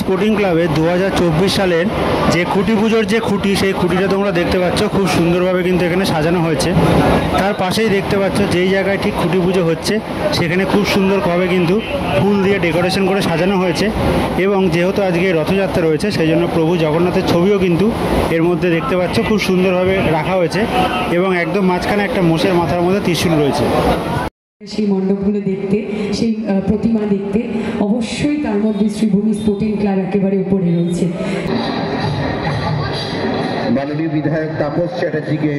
Sporting ক্লাবে 2024 সালের যে খুঁটি পুজোর যে খুঁটি, সেই খুঁটিটা তোমরা দেখতে পাচ্ছ খুব সুন্দরভাবে কিন্তু এখানে সাজানো হয়েছে। তার পাশেই দেখতে পাচ্ছ যেই জায়গায় ঠিক খুঁটি পুজো হচ্ছে সেখানে খুব সুন্দরভাবে কিন্তু ফুল দিয়ে ডেকোরেশন করে সাজানো হয়েছে। এবং যেহেতু আজকে রথযাত্রা রয়েছে সেই জন্য প্রভু জগন্নাথের ছবিও কিন্তু এর মধ্যে দেখতে পাচ্ছ খুব সুন্দরভাবে রাখা হয়েছে এবং একদম মাঝখানে একটা মোষের মাথার মধ্যে ত্রিশূল রয়েছে। সেই মণ্ডপগুলো দেখতে, সেই প্রতিমা দেখতে অবশ্যই তার মধ্যে শ্রীভূমি স্পোর্টিং ক্লাব একেবারে উপরে রয়েছে। মাননীয় বিধায়ক তাপস চ্যাটার্জিকে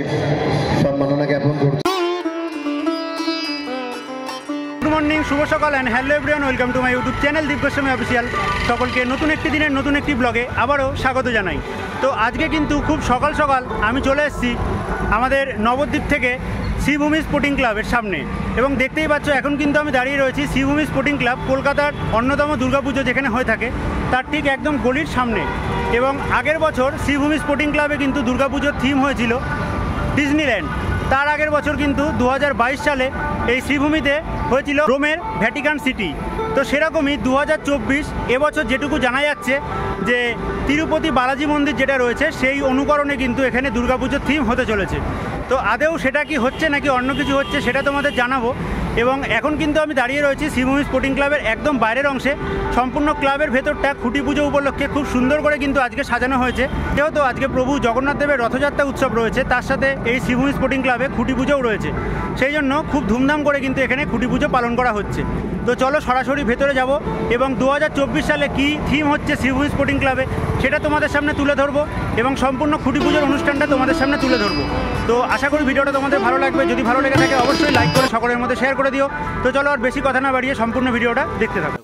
সম্মাননা জ্ঞাপন করছি। গুড মর্নিং, শুভ সকাল and hello everyone, welcome to my YouTube channel Deep Goswami official. সকলকে নতুন একটি দিনের নতুন একটি ব্লগে আবারও স্বাগত জানাই। তো আজকে কিন্তু খুব সকাল সকাল আমি চলে এসেছি আমাদের নবদ্বীপ থেকে শ্রীভূমি স্পোর্টিং ক্লাবের সামনে। এবং দেখতেই পাচ্ছ এখন কিন্তু আমি দাঁড়িয়ে রয়েছি শ্রীভূমি স্পোর্টিং ক্লাব, কলকাতার অন্যতম দুর্গাপুজো যেখানে হয়ে থাকে তার ঠিক একদম গলির সামনে। এবং আগের বছর শ্রীভূমি স্পোর্টিং ক্লাবে কিন্তু দুর্গাপুজোর থিম হয়েছিল ডিজনিল্যান্ড। তার আগের বছর কিন্তু 2022 সালে এই শ্রীভূমিতে হয়েছিল রোমের ভ্যাটিকান সিটি। তো সেরকমই 2024 এবছর যেটুকু জানা যাচ্ছে যে তিরুপতি বালাজি মন্দির যেটা রয়েছে সেই অনুকরণে কিন্তু এখানে দুর্গাপুজোর থিম হতে চলেছে। তো আদেও সেটা কি হচ্ছে নাকি অন্য কিছু হচ্ছে সেটা তোমাদের জানাবো। এবং এখন কিন্তু আমি দাঁড়িয়ে রয়েছি শ্রীভূমি স্পোর্টিং ক্লাবের একদম বাইরের অংশে। সম্পূর্ণ ক্লাবের ভেতরটা খুঁটি পুজো উপলক্ষে খুব সুন্দর করে কিন্তু আজকে সাজানো হয়েছে। যেহেতু আজকে প্রভু জগন্নাথ দেবের রথযাত্রা উৎসব রয়েছে, তার সাথে এই শ্রীভূমি স্পোর্টিং ক্লাবে খুঁটি পুজোও রয়েছে। সেই জন্য খুব ধুমধাম করে কিন্তু এখানে খুঁটি পুজো পালন করা হচ্ছে। তো চলো সরাসরি ভেতরে যাব এবং 2024 সালে কী থিম হচ্ছে শ্রীভূমি স্পোর্টিং ক্লাবে সেটা তোমাদের সামনে তুলে ধরবো এবং সম্পূর্ণ খুঁটি পুজোর অনুষ্ঠানটা তোমাদের সামনে তুলে ধরবো। তো আশা করি ভিডিওটা তোমাদের ভালো লাগবে। যদি ভালো লেগে থাকে অবশ্যই লাইক করে সকলের মধ্যে শেয়ার করে দিও। তো চলো আর বেশি কথা না বাড়িয়ে সম্পূর্ণ ভিডিওটা দেখতে থাকো।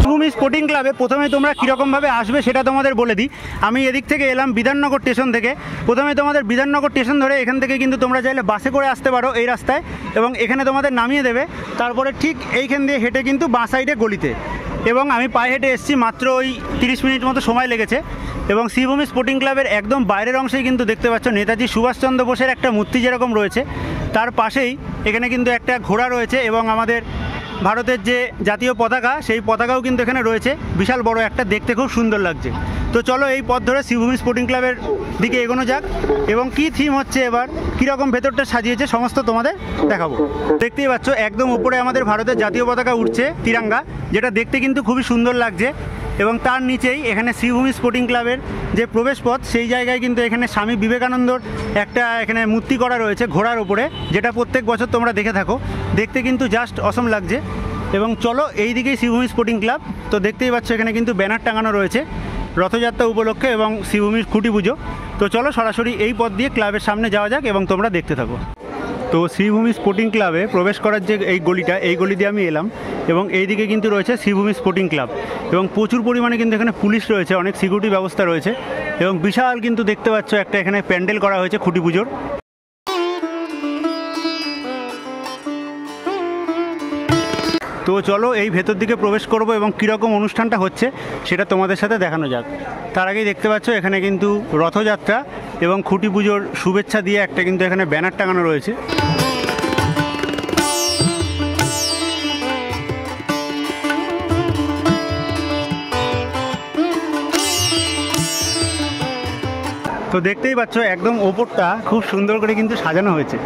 শ্রীভূমি স্পোর্টিং ক্লাবে প্রথমে তোমরা কীরকমভাবে আসবে সেটা তোমাদের বলে দিই। আমি এদিক থেকে এলাম বিধাননগর স্টেশন থেকে। প্রথমে তোমাদের বিধাননগর স্টেশন ধরে এখান থেকে কিন্তু তোমরা চাইলে বাসে করে আসতে পারো এই রাস্তায়, এবং এখানে তোমাদের নামিয়ে দেবে। তারপরে ঠিক এইখান দিয়ে হেঁটে কিন্তু বাঁ সাইডে গলিতে, এবং আমি পায়ে হেঁটে এসেছি, মাত্র ওই 30 মিনিট মতো সময় লেগেছে। এবং শ্রীভূমি স্পোর্টিং ক্লাবের একদম বাইরের অংশেই কিন্তু দেখতে পাচ্ছ নেতাজি সুভাষচন্দ্র বোসের একটা মূর্তি যেরকম রয়েছে তার পাশেই এখানে কিন্তু একটা ঘোড়া রয়েছে, এবং আমাদের ভারতের যে জাতীয় পতাকা সেই পতাকাও কিন্তু এখানে রয়েছে, বিশাল বড় একটা, দেখতে খুব সুন্দর লাগছে। তো চলো এই পথ ধরে শ্রীভূমি স্পোর্টিং ক্লাবের দিকে এগোনো যাক এবং কী থিম হচ্ছে এবার, কীরকম ভেতরটা সাজিয়েছে সমস্ত তোমাদের দেখাবো। দেখতেই পাচ্ছ একদম উপরে আমাদের ভারতের জাতীয় পতাকা উঠছে, তিরঙ্গা, যেটা দেখতে কিন্তু খুবই সুন্দর লাগছে। এবং তার নিচেই এখানে শ্রীভূমি স্পোর্টিং ক্লাবের যে প্রবেশপথ সেই জায়গায় কিন্তু এখানে স্বামী বিবেকানন্দর একটা এখানে মূর্তি করা রয়েছে ঘোড়ার ওপরে, যেটা প্রত্যেক বছর তোমরা দেখে থাকো, দেখতে কিন্তু জাস্ট অসম লাগছে। এবং চলো এই দিকেই শ্রীভূমি স্পোর্টিং ক্লাব। তো দেখতেই পাচ্ছ এখানে কিন্তু ব্যানার টাঙানো রয়েছে রথযাত্রা উপলক্ষে এবং শ্রীভূমির খুঁটি পুজো। তো চলো সরাসরি এই পথ দিয়ে ক্লাবের সামনে যাওয়া যাক এবং তোমরা দেখতে থাকো। তো শ্রীভূমি স্পোর্টিং ক্লাবে প্রবেশ করার যে এই গলিটা, এই গলি দিয়ে আমি এলাম এবং এই দিকে কিন্তু রয়েছে শ্রীভূমি স্পোর্টিং ক্লাব, এবং প্রচুর পরিমাণে কিন্তু এখানে পুলিশ রয়েছে, অনেক সিকিউরিটি ব্যবস্থা রয়েছে, এবং বিশাল কিন্তু দেখতে পাচ্ছ একটা এখানে প্যান্ডেল করা হয়েছে খুঁটি পুজোর। তো চলো এই ভেতর দিকে প্রবেশ করব এবং কীরকম অনুষ্ঠানটা হচ্ছে সেটা তোমাদের সাথে দেখানো যাক। তার আগেই দেখতে পাচ্ছ এখানে কিন্তু রথযাত্রা এবং খুঁটি পুজোর শুভেচ্ছা দিয়ে একটা কিন্তু এখানে ব্যানার টাঙানো রয়েছে। তো দেখতেই পাচ্ছ একদম ওপরটা খুব সুন্দর করে কিন্তু সাজানো হয়েছে।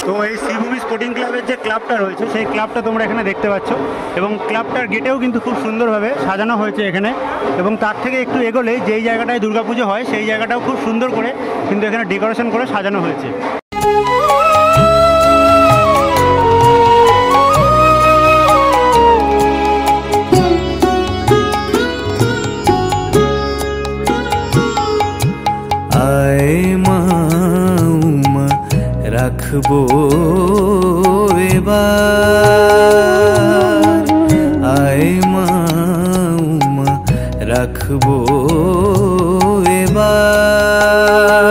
তো এই শ্রীভূমি স্পোর্টিং ক্লাবের যে ক্লাবটা রয়েছে সেই ক্লাবটা তোমরা এখানে দেখতে পাচ্ছ, এবং ক্লাবটার গেটেও কিন্তু খুব সুন্দরভাবে সাজানো হয়েছে এখানে। এবং তার থেকে একটু এগোলে যেই জায়গাটায় দুর্গাপুজো হয় সেই জায়গাটাও খুব সুন্দর করে কিন্তু এখানে ডেকোরেশন করে সাজানো হয়েছে। রাখবো এবার, আয় মা উমা রাখবো এবার।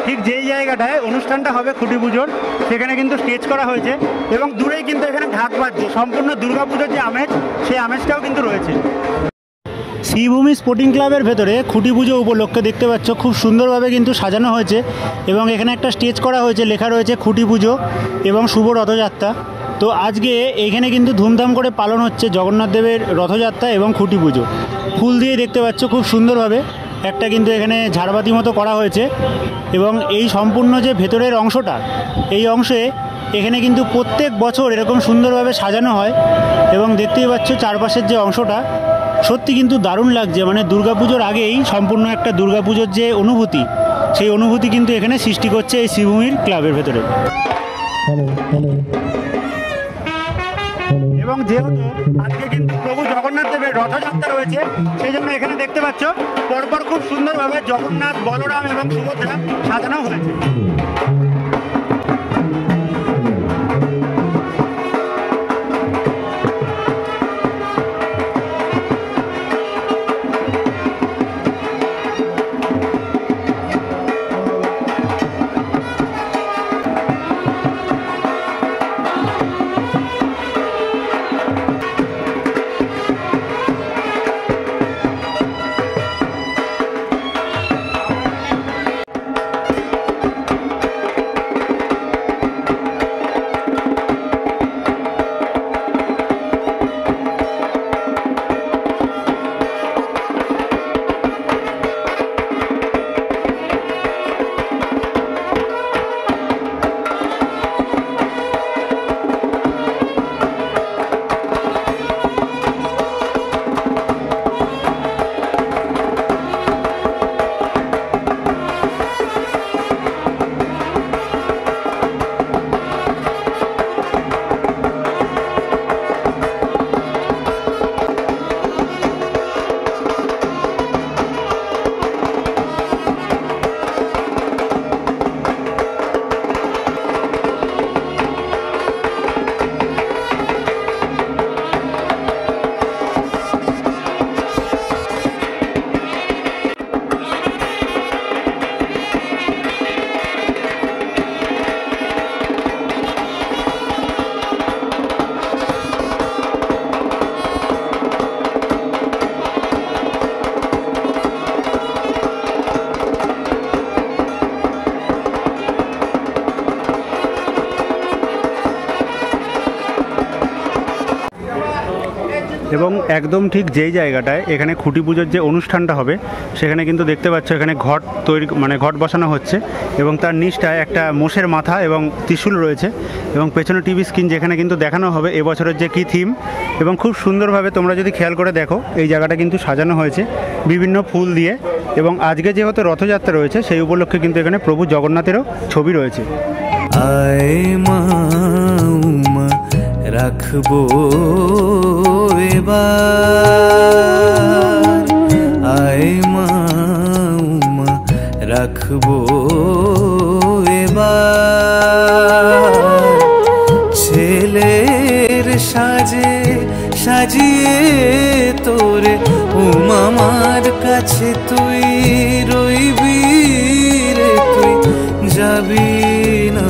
ঠিক যেই জায়গাটায় অনুষ্ঠানটা হবে খুঁটি পুজোর সেখানে কিন্তু স্টেজ স্টেজ করা হয়েছে এবং দূরেই কিন্তু এখানে ঢাক বাজছে, সম্পূর্ণ দুর্গাপুজোর যে আমেজ সেই আমেজটাও কিন্তু রয়েছে। শ্রীভূমি স্পোর্টিং ক্লাবের ভেতরে খুঁটি পুজো উপলক্ষে দেখতে পাচ্ছ খুব সুন্দরভাবে কিন্তু সাজানো হয়েছে এবং এখানে একটা স্টেজ করা হয়েছে, লেখা রয়েছে খুঁটি পুজো এবং শুভ রথযাত্রা। তো আজকে এখানে কিন্তু ধুমধাম করে পালন হচ্ছে জগন্নাথ দেবের রথযাত্রা এবং খুঁটি পুজো। ফুল দিয়ে দেখতে পাচ্ছ খুব সুন্দরভাবে একটা কিন্তু এখানে ঝাড়বাতি মতো করা হয়েছে এবং এই সম্পূর্ণ যে ভেতরের অংশটা, এই অংশে এখানে কিন্তু প্রত্যেক বছর এরকম সুন্দরভাবে সাজানো হয় এবং দেখতেই পাচ্ছ চারপাশের যে অংশটা সত্যি কিন্তু দারুণ লাগছে। মানে দুর্গাপুজোর আগেই সম্পূর্ণ একটা দুর্গাপুজোর যে অনুভূতি, সেই অনুভূতি কিন্তু এখানে সৃষ্টি করছে এই শ্রীভূমির ক্লাবের ভেতরে। এবং যেহেতু আজকে কিন্তু প্রভু জগন্নাথ দেবের রথযাত্রা রয়েছে, সেই জন্য এখানে দেখতে পাচ্ছ পরপর খুব সুন্দরভাবে জগন্নাথ, বলরাম এবং সুভদ্রা সাজানো হয়েছে। এবং একদম ঠিক যেই জায়গাটায় এখানে খুঁটি পুজোর যে অনুষ্ঠানটা হবে সেখানে কিন্তু দেখতে পাচ্ছ এখানে ঘট তৈরি, মানে ঘট বসানো হচ্ছে এবং তার নিচটায় একটা মোষের মাথা এবং ত্রিশূল রয়েছে এবং পেছনে টিভি স্ক্রিন, যেখানে কিন্তু দেখানো হবে এবছরের যে কী থিম। এবং খুব সুন্দরভাবে তোমরা যদি খেয়াল করে দেখো এই জায়গাটা কিন্তু সাজানো হয়েছে বিভিন্ন ফুল দিয়ে এবং আজকে যেহেতু রথযাত্রা রয়েছে সেই উপলক্ষে কিন্তু এখানে প্রভু জগন্নাথেরও ছবি রয়েছে। আয় মা উমা রাখবো এবার, আয় মা উমা রাখবো এবার, ছেলের সাজে সাজিয়ে তোরে উমামার কাছে তুই রইবি রে, তুই যাবি না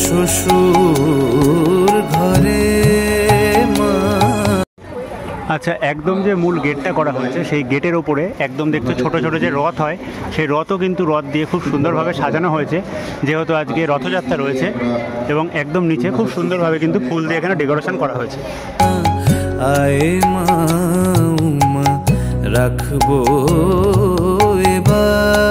শ্বশুর ঘরে। আচ্ছা, একদম যে মূল গেটটা করা হয়েছে সেই গেটের ওপরে একদম দেখতে ছোট ছোট যে রথ হয় সেই রথও কিন্তু রথ দিয়ে খুব সুন্দরভাবে সাজানো হয়েছে, যেহেতু আজকে রথযাত্রা রয়েছে এবং একদম নিচে খুব সুন্দরভাবে কিন্তু ফুল দিয়ে এখানে ডেকোরেশন করা হয়েছে। আয় মা উমা রাখবো এবার।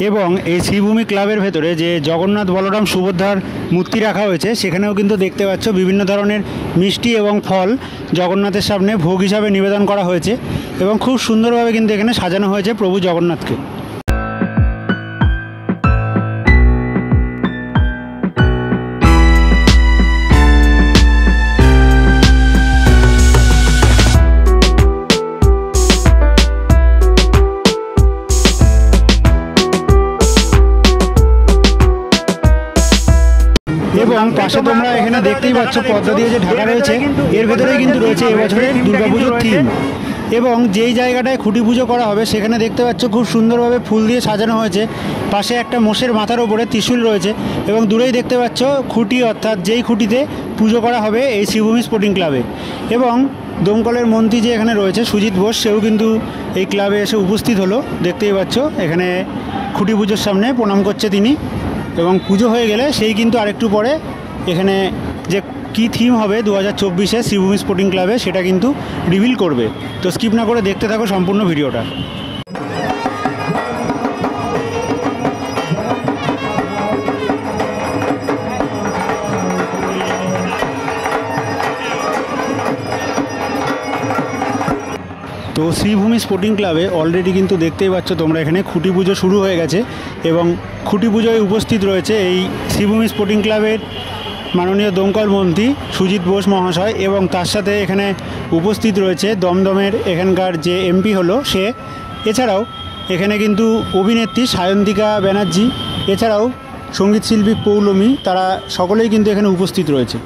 এবং এই শ্রীভূমি ক্লাবের ভেতরে যে জগন্নাথ বলরাম সুভদ্রার মূর্তি রাখা হয়েছে সেখানেও কিন্তু দেখতে পাচ্ছ বিভিন্ন ধরনের মিষ্টি এবং ফল জগন্নাথের সামনে ভোগ হিসাবে নিবেদন করা হয়েছে এবং খুব সুন্দরভাবে কিন্তু এখানে সাজানো হয়েছে প্রভু জগন্নাথকে। এবং পাশে তোমরা এখানে দেখতেই পাচ্ছ পদ্মা দিয়ে যে ঢাকা রয়েছে এর ভেতরেই কিন্তু রয়েছে এবছরের দুর্গাপুজোর থিম। এবং যেই জায়গাটায় খুঁটি পুজো করা হবে সেখানে দেখতে পাচ্ছ খুব সুন্দরভাবে ফুল দিয়ে সাজানো হয়েছে। পাশে একটা মোষের মাথার ওপরে ত্রিশূল রয়েছে এবং দূরেই দেখতে পাচ্ছ খুঁটি, অর্থাৎ যেই খুঁটিতে পুজো করা হবে এই শ্রীভূমি স্পোর্টিং ক্লাবে। এবং দমকলের মন্ত্রী যে এখানে রয়েছে সুজিত বোস, সেও কিন্তু এই ক্লাবে এসে উপস্থিত হলো। দেখতেই পাচ্ছ এখানে খুঁটি পুজোর সামনে প্রণাম করছে তিনি। এবং পুজো হয়ে গেলে সেই কিন্তু আরেকটু পরে এখানে যে কী থিম হবে 2024-এ শ্রীভূমি স্পোর্টিং ক্লাবে সেটা কিন্তু রিভিল করবে। তো স্কিপ না করে দেখতে থাকো সম্পূর্ণ ভিডিওটা। তো শ্রীভূমি স্পোর্টিং ক্লাবে অলরেডি কিন্তু দেখতেই পাচ্ছ তোমরা এখানে খুঁটি পুজো শুরু হয়ে গেছে এবং খুঁটি পুজোয় উপস্থিত রয়েছে এই শ্রীভূমি স্পোর্টিং ক্লাবের মাননীয় দমকল মন্ত্রী সুজিত বোস মহাশয় এবং তার সাথে এখানে উপস্থিত রয়েছে দমদমের এখানকার যে এমপি হলো সে। এছাড়াও এখানে কিন্তু অভিনেত্রী সায়ন্তিকা ব্যানার্জি, এছাড়াও সঙ্গীতশিল্পী পৌলমী, তারা সকলেই কিন্তু এখানে উপস্থিত রয়েছে।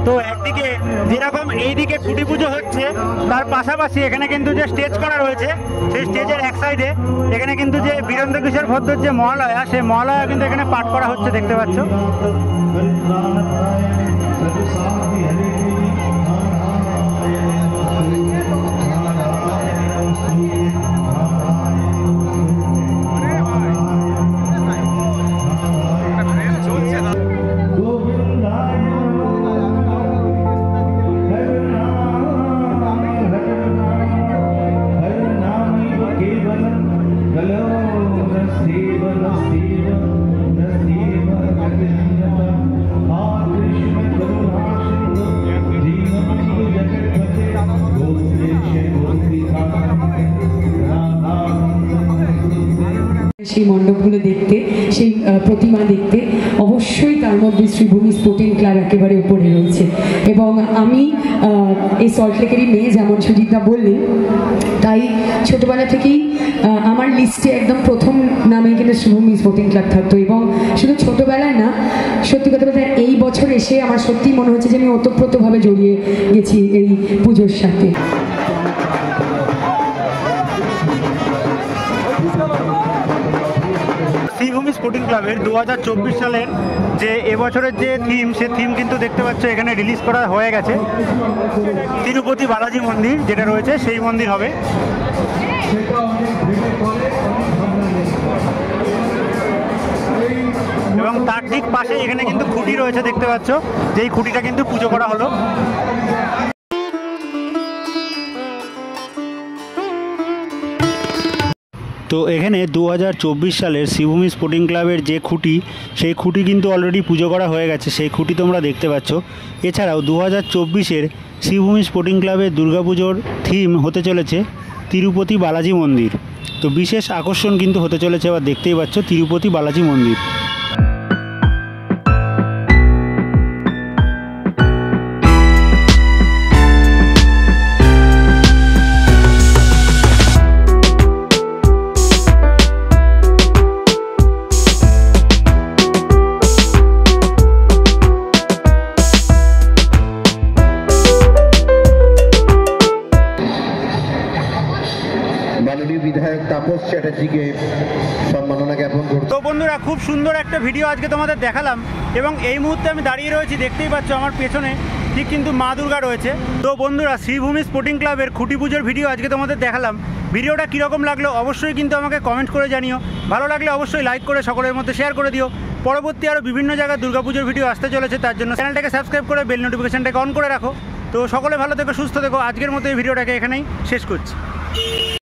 তো একদিকে যেরকম এইদিকে খুঁটি পুজো হচ্ছে তার পাশাপাশি এখানে কিন্তু যে স্টেজ করা রয়েছে সেই স্টেজের এক সাইডে এখানে কিন্তু যে বীরেন্দ্র কিশোর ভদ্রের যে মহালয়া, সেই মহালয়া কিন্তু এখানে পাঠ করা হচ্ছে, দেখতে পাচ্ছ। সেই মণ্ডপগুলো দেখতে, সেই প্রতিমা দেখতে অবশ্যই তার মধ্যে শ্রীভূমি স্পোর্টিং ক্লাব একেবারে উপরে রয়েছে। এবং আমি এই সল্টলেকেরই মেয়ে, যেমন সুজিতদা বললেন, তাই ছোটোবেলা থেকেই আমার লিস্টে একদম প্রথম নামে কিন্তু শ্রীভূমি স্পোর্টিং ক্লাব থাকতো। এবং শুধু ছোটোবেলায় না, সত্যি কথা বলতে এই বছর এসে আমার সত্যি মনে হচ্ছে যে আমি ওতপ্রোতভাবে জড়িয়ে গেছি এই পুজোর সাথে। শ্রীভূমি স্পোর্টিং ক্লাবের 2024 সালের যে এবছরের যে থিম, সে থিম কিন্তু দেখতে পাচ্ছ এখানে রিলিজ করা হয়ে গেছে। তিরুপতি বালাজি মন্দির যেটা রয়েছে সেই মন্দির হবে। এবং তার ঠিক পাশে এখানে কিন্তু খুঁটি রয়েছে, দেখতে পাচ্ছ, যেই খুঁটিটা কিন্তু পুজো করা হলো। তো এখানে 2024 সালের শ্রীভূমি স্পোর্টিং ক্লাবের যে খুঁটি, সেই খুঁটি কিন্তু অলরেডি পুজো করা হয়ে গেছে, সেই খুঁটি তোমরা দেখতে পাচ্ছ। এছাড়াও 2024-এর শ্রীভূমি স্পোর্টিং ক্লাবের দুর্গাপুজোর থিম হতে চলেছে তিরুপতি বালাজি মন্দির। তো বিশেষ আকর্ষণ কিন্তু হতে চলেছে, এবার দেখতেই পাচ্ছ তিরুপতি বালাজি মন্দির। মাননীয় বিধায়ক তাপস চ্যাটার্জিকে সম্মাননা জ্ঞাপন করছি। তো বন্ধুরা, খুব সুন্দর একটা ভিডিও আজকে তোমাদের দেখালাম এবং এই মুহূর্তে আমি দাঁড়িয়ে রয়েছি, দেখতেই পাচ্ছ আমার পেছনে ঠিক কিন্তু মা দুর্গা রয়েছে। তো বন্ধুরা, শ্রীভূমি স্পোর্টিং ক্লাবের খুঁটি পুজোর ভিডিও আজকে তোমাদের দেখালাম। ভিডিওটা কীরকম লাগলো অবশ্যই কিন্তু আমাকে কমেন্ট করে জানিও। ভালো লাগলে অবশ্যই লাইক করে সকলের মধ্যে শেয়ার করে দিও। পরবর্তী আরও বিভিন্ন জায়গায় দুর্গাপুজোর ভিডিও আসতে চলেছে, তার জন্য চ্যানেলটাকে সাবস্ক্রাইব করে বেল নোটিফিকেশনটাকে অন করে রাখো। তো সকলে ভালো থেকো, সুস্থ থেকো। আজকের মতো এই ভিডিওটাকে এখানেই শেষ করছি।